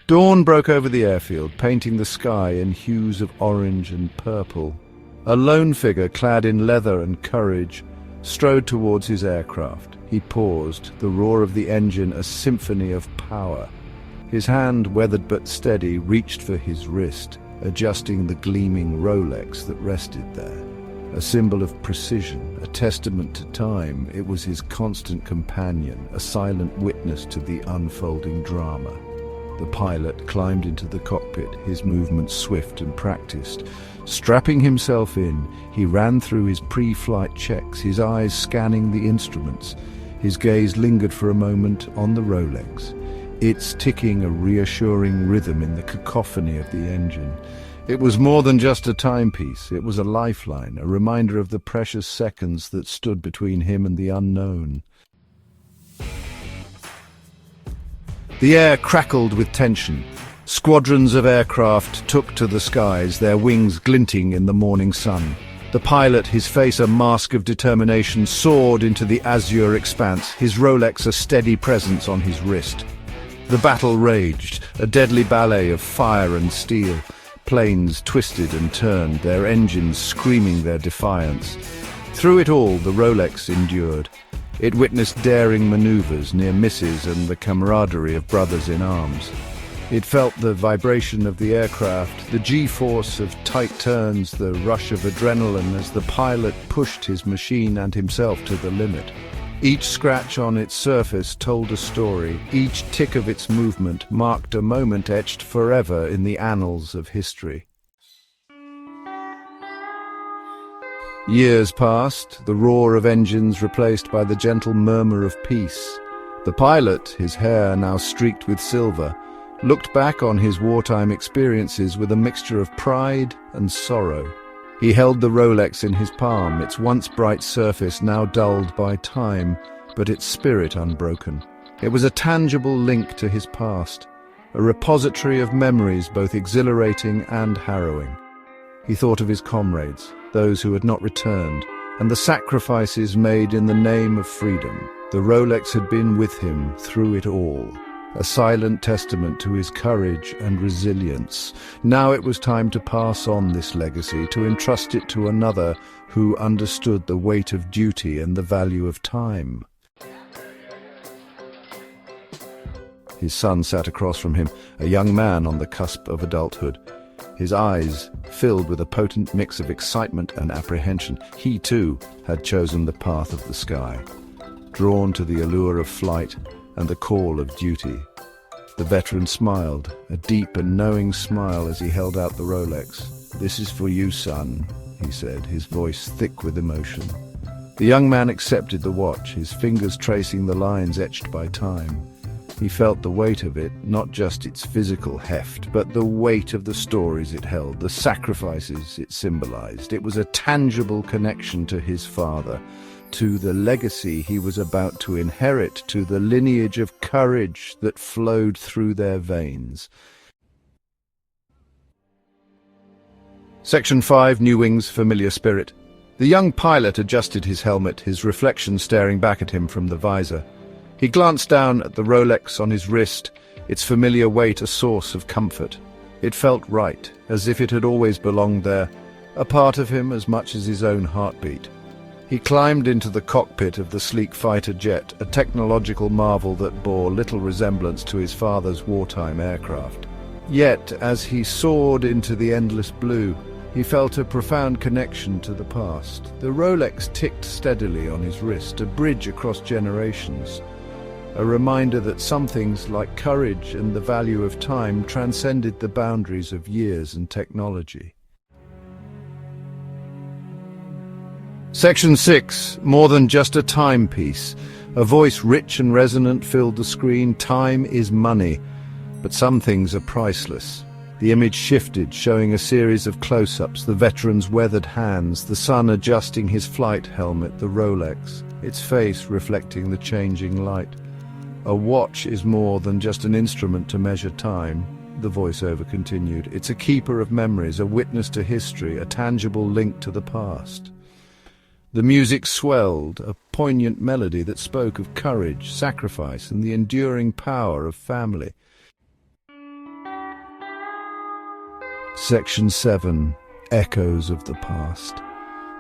Dawn broke over the airfield, painting the sky in hues of orange and purple. A lone figure clad in leather and courage strode towards his aircraft. He paused, the roar of the engine a symphony of power. His hand, weathered but steady, reached for his wrist, adjusting the gleaming Rolex that rested there. A symbol of precision, a testament to time, it was his constant companion, a silent witness to the unfolding drama. The pilot climbed into the cockpit, his movements swift and practiced. Strapping himself in, he ran through his pre-flight checks, his eyes scanning the instruments. His gaze lingered for a moment on the Rolex, its ticking a reassuring rhythm in the cacophony of the engine. It was more than just a timepiece, it was a lifeline, a reminder of the precious seconds that stood between him and the unknown. The air crackled with tension. Squadrons of aircraft took to the skies, their wings glinting in the morning sun. The pilot, his face a mask of determination, soared into the azure expanse, his Rolex a steady presence on his wrist. The battle raged, a deadly ballet of fire and steel. Planes twisted and turned, their engines screaming their defiance. Through it all, the Rolex endured. It witnessed daring maneuvers, near misses, and the camaraderie of brothers in arms. It felt the vibration of the aircraft, the G-force of tight turns, the rush of adrenaline as the pilot pushed his machine and himself to the limit. Each scratch on its surface told a story. Each tick of its movement marked a moment etched forever in the annals of history. Years passed, the roar of engines replaced by the gentle murmur of peace. The pilot, his hair now streaked with silver, looked back on his wartime experiences with a mixture of pride and sorrow. He held the Rolex in his palm, its once bright surface now dulled by time, but its spirit unbroken. It was a tangible link to his past, a repository of memories both exhilarating and harrowing. He thought of his comrades, those who had not returned, and the sacrifices made in the name of freedom. The Rolex had been with him through it all, a silent testament to his courage and resilience. Now it was time to pass on this legacy, to entrust it to another who understood the weight of duty and the value of time. His son sat across from him, a young man on the cusp of adulthood. His eyes filled with a potent mix of excitement and apprehension. He, too, had chosen the path of the sky, drawn to the allure of flight and the call of duty. The veteran smiled, a deep and knowing smile as he held out the Rolex. "This is for you, son," he said, his voice thick with emotion. The young man accepted the watch, his fingers tracing the lines etched by time. He felt the weight of it, not just its physical heft, but the weight of the stories it held, the sacrifices it symbolized. It was a tangible connection to his father, to the legacy he was about to inherit, to the lineage of courage that flowed through their veins. Section 5, New Wings, Familiar Spirit. The young pilot adjusted his helmet, his reflection staring back at him from the visor. He glanced down at the Rolex on his wrist, its familiar weight a source of comfort. It felt right, as if it had always belonged there, a part of him as much as his own heartbeat. He climbed into the cockpit of the sleek fighter jet, a technological marvel that bore little resemblance to his father's wartime aircraft. Yet, as he soared into the endless blue, he felt a profound connection to the past. The Rolex ticked steadily on his wrist, a bridge across generations, a reminder that some things like courage and the value of time transcended the boundaries of years and technology. Section 6, More Than Just a Timepiece. A voice rich and resonant filled the screen. Time is money, but some things are priceless. The image shifted, showing a series of close-ups, the veteran's weathered hands, the son adjusting his flight helmet, the Rolex, its face reflecting the changing light. A watch is more than just an instrument to measure time, the voiceover continued. It's a keeper of memories, a witness to history, a tangible link to the past. The music swelled, a poignant melody that spoke of courage, sacrifice, and the enduring power of family. Section 7. Echoes of the past.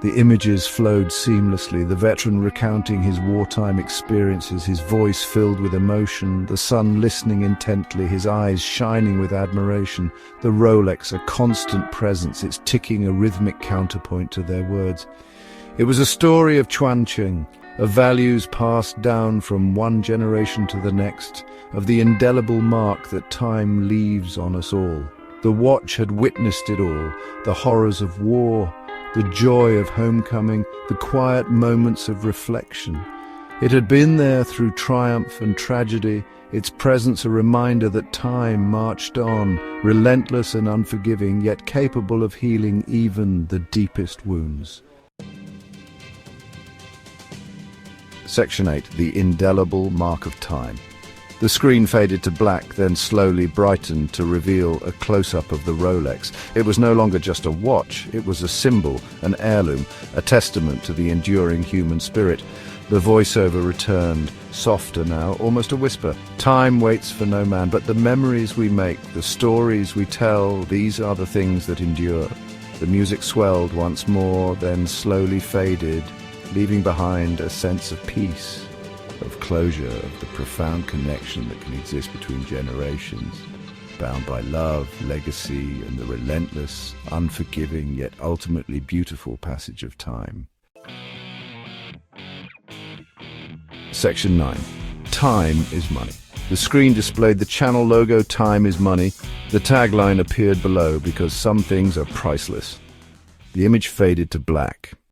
The images flowed seamlessly, the veteran recounting his wartime experiences, his voice filled with emotion, the son listening intently, his eyes shining with admiration, the Rolex a constant presence, its ticking a rhythmic counterpoint to their words. It was a story of Chuanqing, of values passed down from one generation to the next, of the indelible mark that time leaves on us all. The watch had witnessed it all, the horrors of war, the joy of homecoming, the quiet moments of reflection. It had been there through triumph and tragedy, its presence a reminder that time marched on, relentless and unforgiving, yet capable of healing even the deepest wounds. Section 8. The indelible mark of time. The screen faded to black, then slowly brightened to reveal a close-up of the Rolex. It was no longer just a watch, it was a symbol, an heirloom, a testament to the enduring human spirit. The voiceover returned, softer now, almost a whisper. Time waits for no man, but the memories we make, the stories we tell, these are the things that endure. The music swelled once more, then slowly faded, leaving behind a sense of peace, of closure, of the profound connection that can exist between generations, bound by love, legacy, and the relentless, unforgiving, yet ultimately beautiful passage of time. Section 9. Time is money. The screen displayed the channel logo, "Time is money." The tagline appeared below, "Because some things are priceless." The image faded to black.